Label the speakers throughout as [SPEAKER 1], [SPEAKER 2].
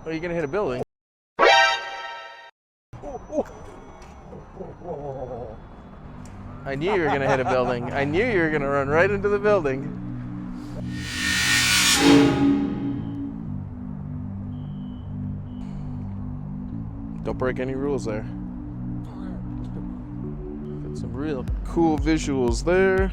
[SPEAKER 1] Are you gonna hit a building? I knew you were gonna hit a building. I knew you were gonna run right into the building. Don't break any rules there. Got some real cool visuals there.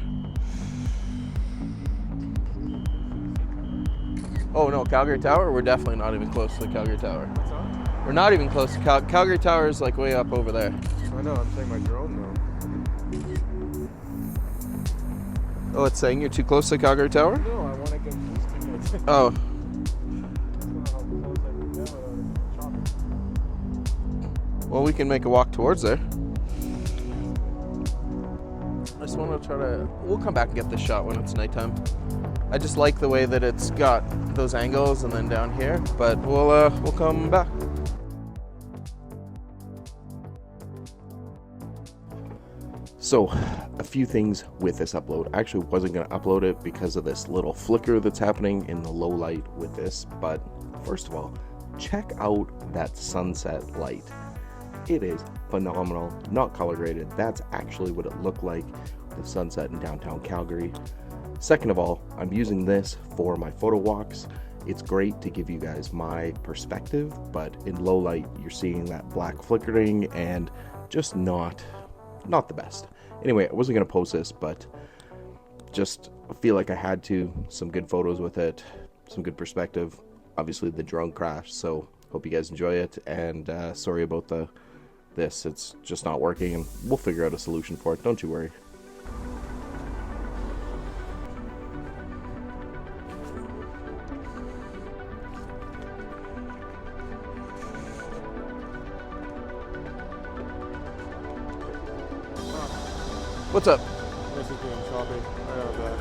[SPEAKER 1] Oh no, Calgary Tower? We're definitely not even close to the Calgary Tower.
[SPEAKER 2] What's up?
[SPEAKER 1] We're not even close to Calgary Tower is like way up over there.
[SPEAKER 2] I know, I'm saying my drone though.
[SPEAKER 1] Oh, it's saying you're too close to Calgary Tower?
[SPEAKER 2] No, I want to get close to it.
[SPEAKER 1] Oh. Well, we can make a walk towards there. I just want to try to... We'll come back and get this shot when it's nighttime. I just like the way that it's got those angles and then down here, but we'll come back.
[SPEAKER 3] So, a few things with this upload. I actually wasn't going to upload it because of this little flicker that's happening in the low light with this, but first of all, check out that sunset light. It is phenomenal, not color graded. That's actually what it looked like with the sunset in downtown Calgary. Second of all, I'm using this for my photo walks. It's great to give you guys my perspective, but in low light, you're seeing that black flickering and just not the best. Anyway, I wasn't going to post this, but just feel like I had to. Some good photos with it, some good perspective. Obviously, the drone crashed, so hope you guys enjoy it. And sorry about this. It's just not working, and we'll figure out a solution for it. Don't you worry.
[SPEAKER 1] What's up?
[SPEAKER 2] This is doing shopping. I know that.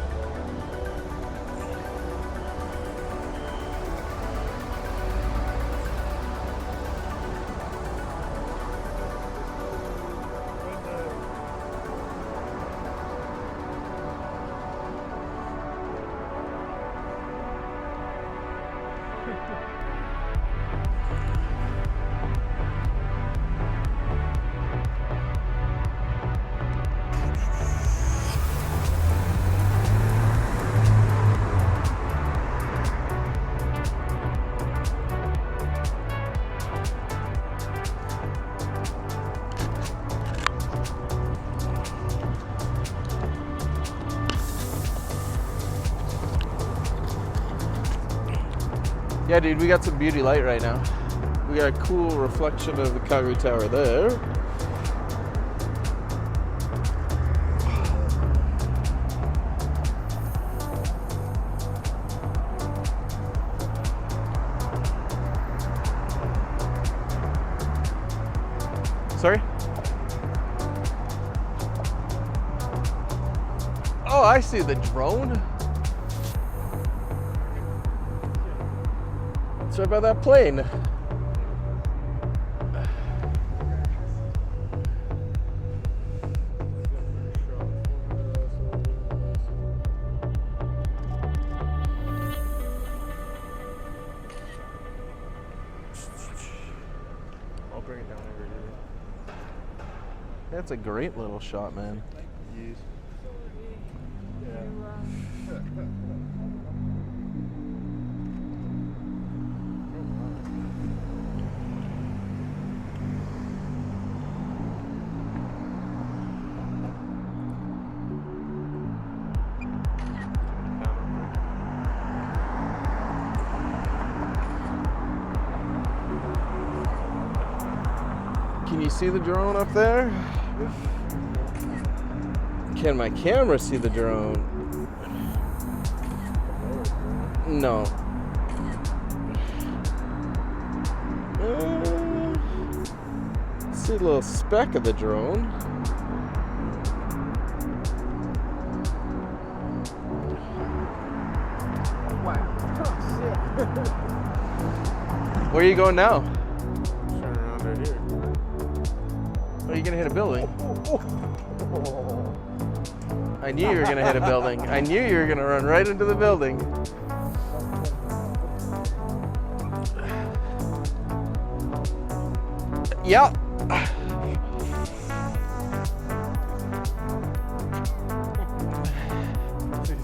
[SPEAKER 1] Yeah, dude, we got some beauty light right now. We got a cool reflection of the Calgary Tower there. Sorry? Oh, I see the drone. It's right by that plane.
[SPEAKER 2] I'll bring it down every day.
[SPEAKER 1] That's a great little shot, man.
[SPEAKER 2] Yes.
[SPEAKER 1] Can you see the drone up there? Can my camera see the drone? No. See a little speck of the drone. Where are you going now?
[SPEAKER 2] Turn around right here.
[SPEAKER 1] Are you gonna hit a building? I knew you were gonna hit a building. I knew you were gonna run right into the building. Yeah.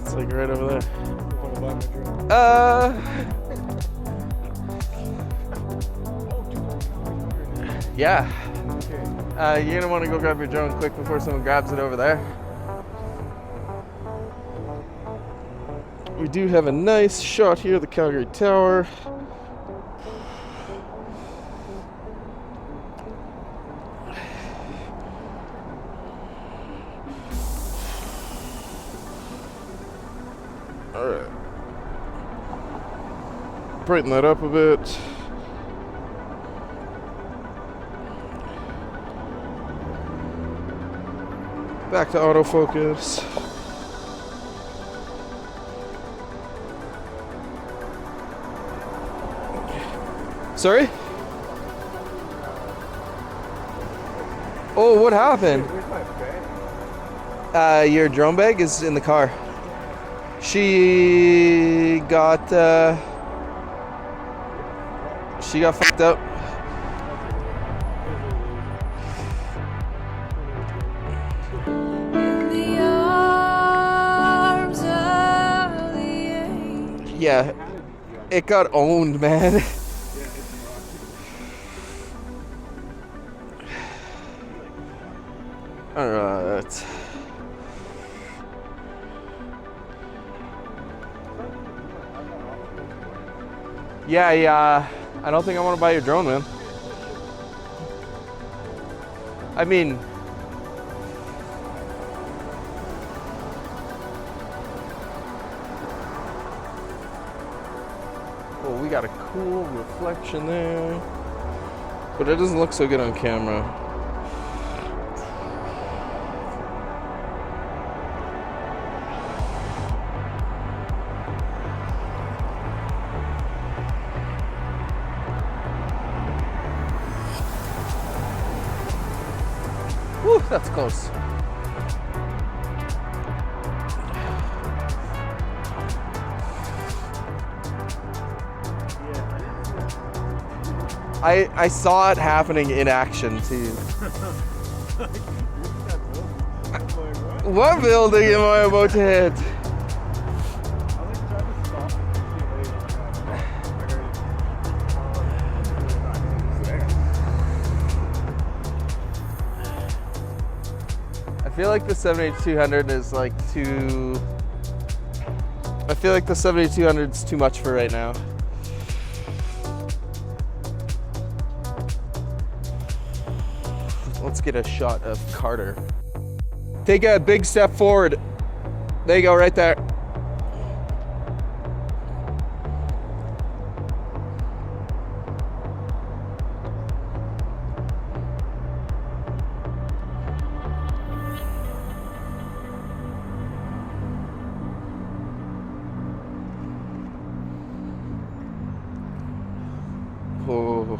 [SPEAKER 1] It's like right over there.
[SPEAKER 2] Wanna buy my drone?
[SPEAKER 1] Yeah.
[SPEAKER 2] Okay.
[SPEAKER 1] You're gonna want to go grab your drone quick before someone grabs it over there. We do have a nice shot here of the Calgary Tower. Alright. Brighten that up a bit. Back to autofocus. Sorry? Oh, what happened?
[SPEAKER 2] Where's my bag?
[SPEAKER 1] Your drone bag is in the car. She got fucked up. Yeah, it got owned, man. Alright. Yeah, I don't think I want to buy your drone, man. I mean, oh, we got a cool reflection there, but it doesn't look so good on camera. Whew, that's close. I saw it happening in action too. What building am I about to hit? I feel like the 7200 is like too. I feel like the 7200 is too much for right now. Let's get a shot of Carter. Take a big step forward. There you go, right there. Oh.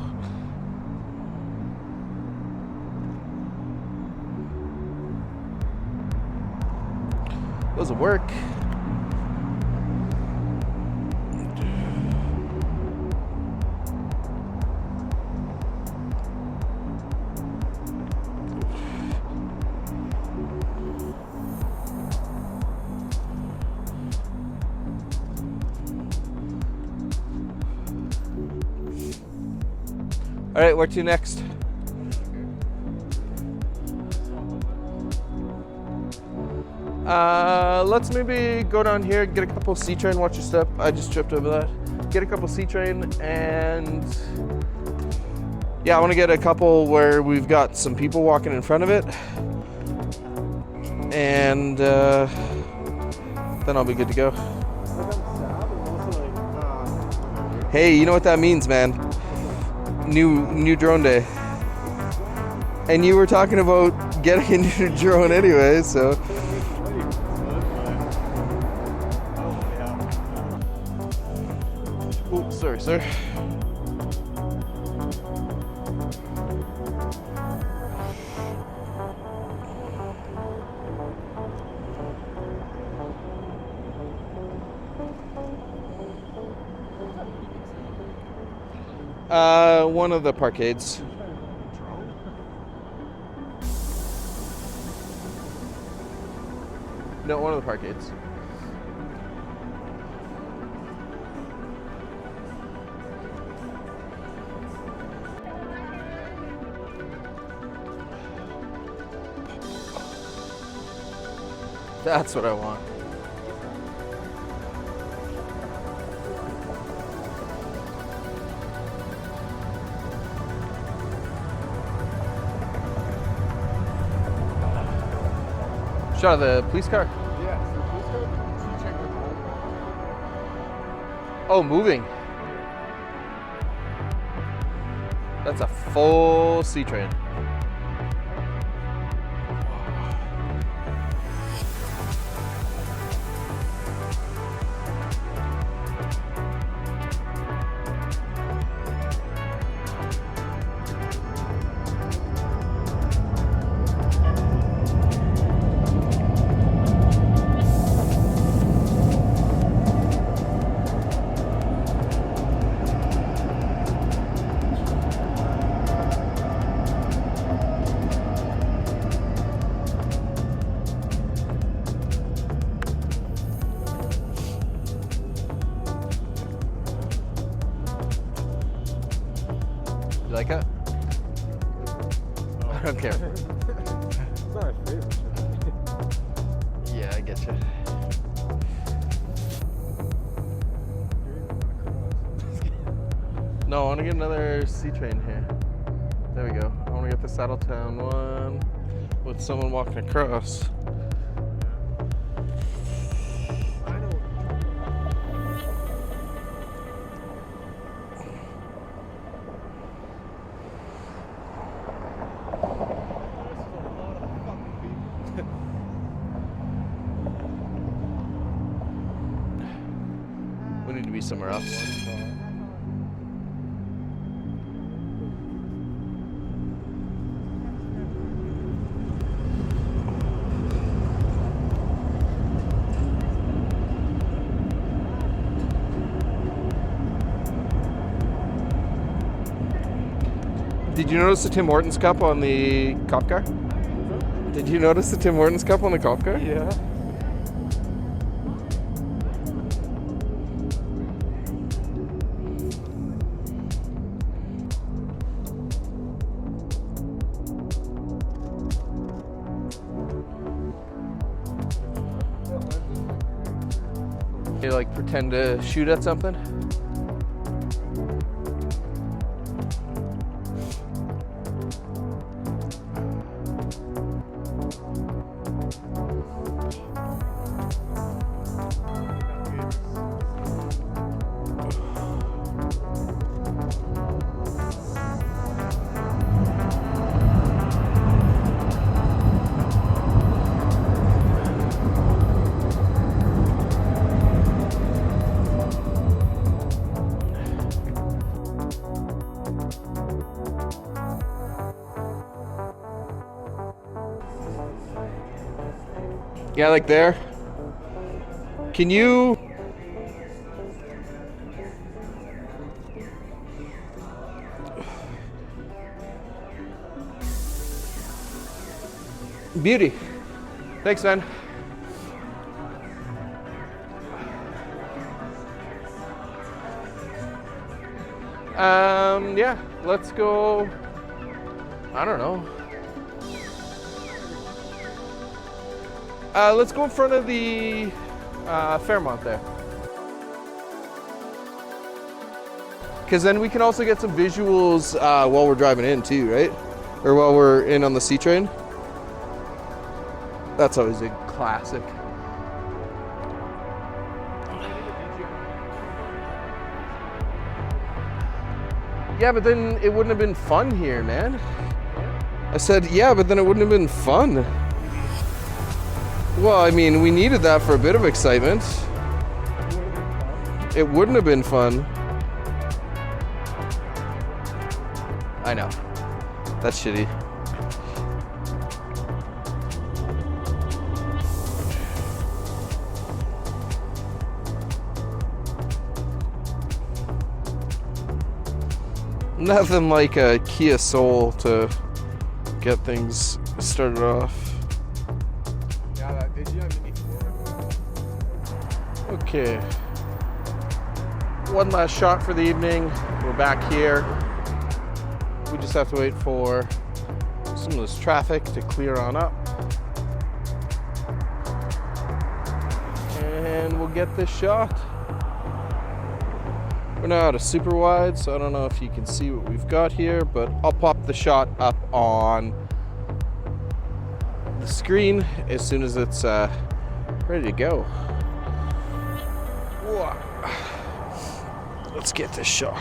[SPEAKER 1] Doesn't work. All right, where to next? Let's maybe go down here, get a couple C-train, watch your step. I just tripped over that. Get a couple C-train and yeah, I want to get a couple where we've got some people walking in front of it. And then I'll be good to go. Hey, you know what that means, man? New drone day. And you were talking about getting a new drone anyway, so. Oh, sorry, sir. One of the parkades. No, one of the parkades. That's what I want. Shot of the police car.
[SPEAKER 2] Yeah, so please go see check with home.
[SPEAKER 1] Oh, moving. That's a full C train. You like it? I don't care.
[SPEAKER 2] It's not my favorite show.
[SPEAKER 1] Yeah, I get you. No, I want to get another C train here. There we go. I want to get the Saddletown one with someone walking across.
[SPEAKER 2] I know.
[SPEAKER 1] We need to be somewhere else. Did you notice the Tim Hortons cup on the cop car? Did you notice the Tim Hortons cup on the cop car?
[SPEAKER 2] Yeah.
[SPEAKER 1] You like pretend to shoot at something? Yeah, like there. Can you? Beauty. Thanks, man. Yeah, let's go. I don't know. Let's go in front of the Fairmont there. Because then we can also get some visuals while we're driving in too, right? Or while we're in on the C train. That's always a classic. Yeah, but then it wouldn't have been fun here, man. I said, yeah, but then it wouldn't have been fun. Well, I mean, we needed that for a bit of excitement. It wouldn't have been fun. I know. That's shitty. Nothing like a Kia Soul to get things started off.
[SPEAKER 2] Yeah, did you have any
[SPEAKER 1] Okay. One last shot for the evening. We're back here. We just have to wait for some of this traffic to clear on up. And we'll get this shot. We're now at a super wide, so I don't know if you can see what we've got here, but I'll pop the shot up on the screen as soon as it's ready to go. Whoa. Let's get this shot.